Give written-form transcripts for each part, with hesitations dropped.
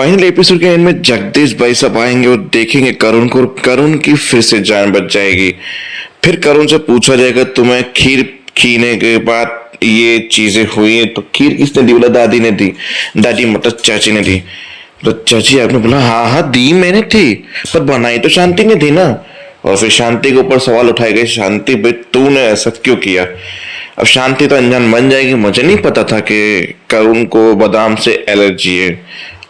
Final episode के and में जगदीश भाई साहब आएंगे और देखेंगे करुण को, करुण की फिर से जान बच जाएगी। फिर करुण से पूछा जाएगा तुम्हें खीर खीने के बाद ये चीजें हुई हैं तो खीर किसने दी? बोला दादी ने दी। दादी मतलब चाची ने दी। तो चाची आपने बोला हाँ हाँ दी मैंने थी, पर बनाई तो शांति ने थी ना। और फिर शांति के ऊपर सवाल उठाए गए, शांति भाई तूने ऐसा क्यों किया? अब शांति तो अनजान बन जाएगी, मुझे नहीं पता था कि करुण को बादाम से एलर्जी है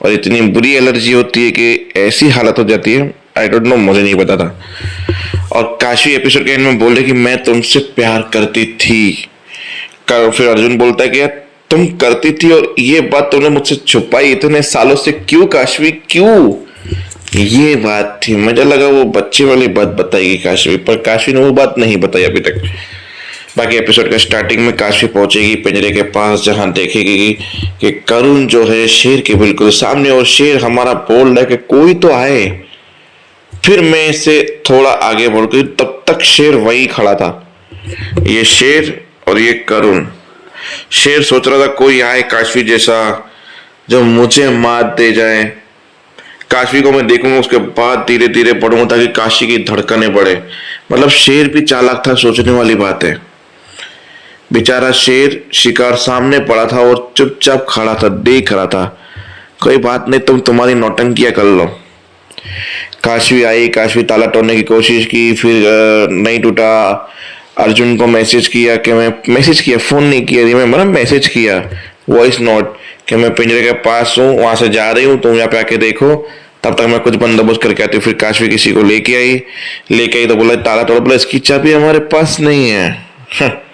और इतनी बुरी एलर्जी होती है कि ऐसी हालत हो जाती है। आई डोंट नो, मुझे नहीं पता था। और काशी एपिसोड के एंड में बोले कि मैं तुमसे प्यार करती थी। फिर अर्जुन बोलता है कि यार तुम करती थी और ये बात तुमने मुझसे छुपाई इतने सालों से क्यों काशवी, क्यों? ये बात थी। मुझे लगा वो बच्चे वाली बात बताएगी काशवी, पर काशवी ने वो बात नहीं बताई अभी तक। बाकी एपिसोड के स्टार्टिंग में काशवी पहुंचेगी पिंजरे के पास, जहां देखेगी कि करुण जो है शेर के बिल्कुल सामने, और शेर हमारा बोल रहा है कि कोई तो आए। फिर मैं इसे थोड़ा आगे बढ़ गई, तब तक शेर वही खड़ा था। ये शेर और ये करुण। शेर सोच रहा था कोई आए काशवी जैसा जो मुझे मात दे जाए। काशवी को मैं देखूंगा, उसके बाद धीरे धीरे बढ़ूंगा ताकि काशी की धड़कनें बढ़े। मतलब शेर भी चालाक था, सोचने वाली बात है। बेचारा शेर शिकार सामने पड़ा था और चुपचाप खड़ा था, देख रहा था। कोई बात नहीं, तुम तुम्हारी नौटंकियां कर लो। काशवी आई, काशवी ताला तोड़ने की कोशिश की, फिर नहीं टूटा। अर्जुन को मैसेज किया कि मैं मैसेज किया, फोन नहीं किया, मैं मैसेज किया वॉइस नोट कि मैं पिंजरे के पास हूँ, वहां से जा रही हूँ, तुम यहाँ पे आके देखो, तब तक मैं कुछ बंदोबस्त करके आती हूँ। फिर काशवी किसी को लेके आई तो बोला ताला तोड़। बोला इसकी चाबी हमारे पास नहीं है।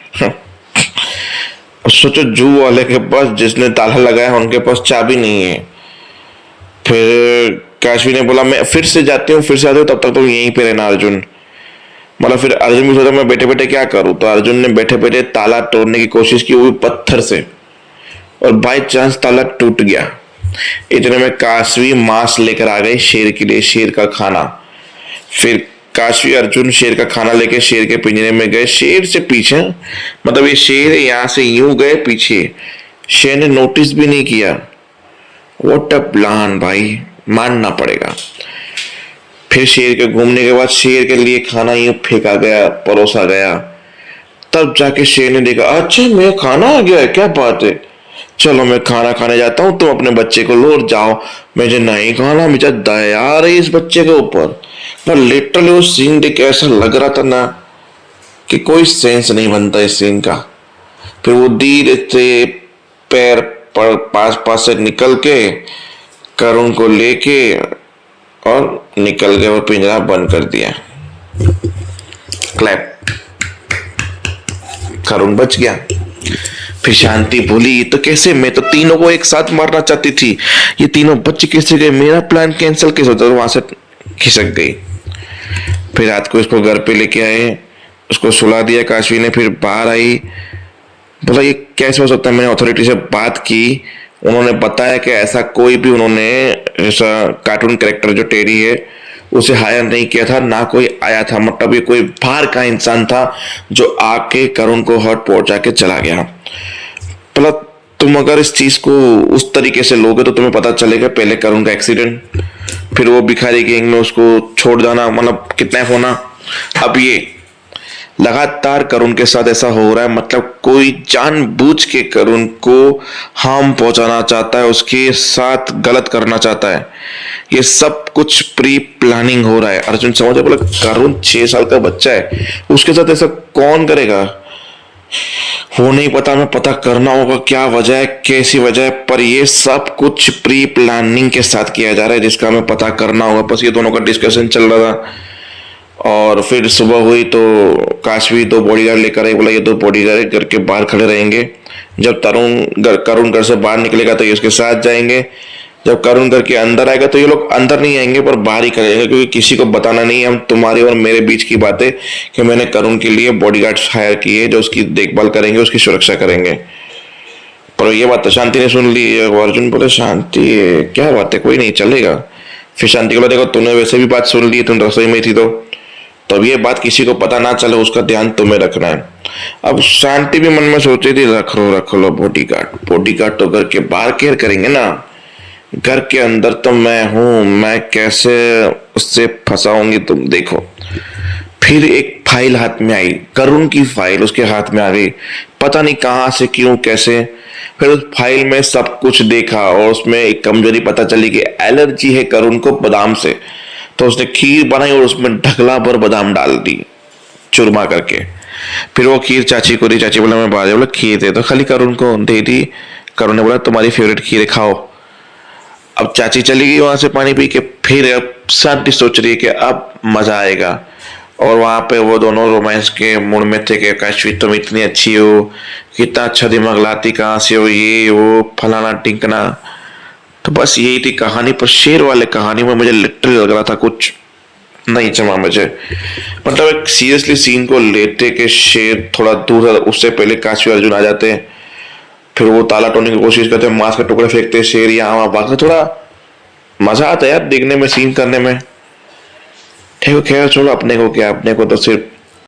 सोचो जू वाले के पास जिसने ताला लगाया उनके पास चाबी नहीं है। फिर काशवी ने बोला मैं फिर से जाती हूँ, फिर से आती हूँ, तब तक तो यहीं पे रहना अर्जुन। मतलब फिर अर्जुन भी सोचा मैं बैठे बैठे क्या करूँ, तो अर्जुन ने बैठे बैठे ताला तोड़ने की कोशिश की, वो भी पत्थर से, और बाय चांस ताला टूट गया। इतने में काशवी मांस लेकर आ गई शेर के लिए, शेर का खाना। फिर काशवी अर्जुन शेर का खाना लेके शेर के पिंजरे में गए, शेर से पीछे। मतलब ये शेर यहाँ से यूं गए पीछे, शेर ने नोटिस भी नहीं किया। व्हाट अ प्लान भाई, मानना पड़ेगा। फिर शेर के घूमने के बाद शेर के लिए खाना यूं फेंका गया, परोसा गया। तब जाके शेर ने देखा अच्छा मेरा खाना आ गया है, क्या बात है, चलो मैं खाना खाने जाता हूँ, तुम अपने बच्चे को लो और जाओ। मुझे नहीं खाना, मुझे दया आ रही इस बच्चे के ऊपर ना। लिटरली वो सीन देख ऐसा लग रहा था ना कि कोई सेंस नहीं बनता इस सीन का। फिर वो धीरे से पैर पर पास से निकल के करुण को लेके और निकल गए और पिंजरा बंद कर दिया। क्लैप। करुण बच गया। फिर शांति बोली तो कैसे, मैं तो तीनों को एक साथ मारना चाहती थी, ये तीनों बच्चे कैसे गए, मेरा प्लान कैंसिल कैसे होता? वहां से खिसक गई। फिर रात को इसको घर पे लेके आए, उसको सुला दिया काशवी ने। फिर बाहर आई, बोला ये कैसे हो सकता है? मैंने अथॉरिटी से बात की, उन्होंने बताया कि ऐसा कोई भी उन्होंने ऐसा कार्टून कैरेक्टर जो टेरी है उसे हायर नहीं किया था, ना कोई आया था। मतलब ये कोई बाहर का इंसान था जो आके करुण को हर्ट पहुंचा के चला गया। बोला तुम अगर इस चीज को उस तरीके से लोगे तो तुम्हें पता चलेगा पहले करुण का एक्सीडेंट, फिर वो भिखारी गैंग में उसको छोड़ जाना, मतलब किडनैप होना, अब ये लगातार करुण के साथ ऐसा हो रहा है। मतलब कोई जानबूझ के करुण को हार्म पहुंचाना चाहता है, उसके साथ गलत करना चाहता है। ये सब कुछ प्री प्लानिंग हो रहा है। अर्जुन समझ बोला करुण 6 साल का बच्चा है, उसके साथ ऐसा कौन करेगा? वो नहीं पता, मैं पता करना होगा क्या वजह है, कैसी वजह है, पर ये सब कुछ प्री प्लानिंग के साथ किया जा रहा है जिसका हमें पता करना होगा। बस ये दोनों का डिस्कशन चल रहा था। और फिर सुबह हुई तो काशवी 2 बॉडीगार्ड लेकर आई। बोला ये 2 बॉडीगार्ड घर के बाहर खड़े रहेंगे, जब करुण घर से बाहर निकलेगा तो ये उसके साथ जाएंगे, जब करुण घर के अंदर आएगा तो ये लोग अंदर नहीं आएंगे पर बाहर ही खड़े रहेंगे, क्योंकि किसी को बताना नहीं है, हम तुम्हारे और मेरे बीच की बात है कि मैंने करुण के लिए बॉडीगार्ड हायर किए जो उसकी देखभाल करेंगे, उसकी सुरक्षा करेंगे। पर ये बात तो शांति ने सुन ली। अर्जुन बोले शांति क्या बात है, कोई नहीं चलेगा। फिर शांति को बोला देखो तूने वैसे भी बात सुन ली, तुम रसोई में थी तो अब ये बात किसी को पता ना चले, उसका ध्यान तुम्हें रखना है। अब शांति भी मन में सोच रही थी रख लो बॉडीगार्ड तो घर के बाहर केयर करेंगे ना, घर के अंदर तो मैं हूं, मैं कैसे उससे फंसाऊंगी तुम देखो। फिर एक फाइल हाथ में आई, करुण की फाइल उसके हाथ में आ गई, पता नहीं कहां से क्यों कैसे। फिर उस फाइल में सब कुछ देखा और उसमें एक कमजोरी पता चली कि एलर्जी है करुण को बादाम से। तो उसने खीर बनाई और उसमें ढकला भर बादाम डाल दी चूरमा करके। फिर वो खीर चाची को दी, चाची बोला मैं बाहर, बोला खीर दे, तो खाली करुण को दे दी। करुण ने बोला तुम्हारी फेवरेट खीर है, खाओ। अब चाची चली गई वहां से पानी पी के। फिर अब शांति सोच रही है कि अब मजा आएगा। और वहां पे वो दोनों रोमांस के मूड में थे कि काशवी तुम इतनी अच्छी हो, कितना अच्छा दिमाग लाती कहाँ से हो, ये वो फलाना टिंकना। तो बस यही थी कहानी, पर शेर वाले कहानी में मुझे लिटरली लग रहा था कुछ नहीं जमा मुझे। मतलब एक सीरियसली सीन को लेते कि शेर थोड़ा दूर है, उससे पहले काशवी अर्जुन आ जाते हैं। फिर वो ताला तोड़ने की कोशिश करते हैं, मांस के टुकड़े फेंकते हैं, शेर यहाँ वहां भागते, थोड़ा मजा आता है यार देखने में, सीन करने में। ठीक है, खैर छोड़ो, अपने को क्या, अपने को तो सिर्फ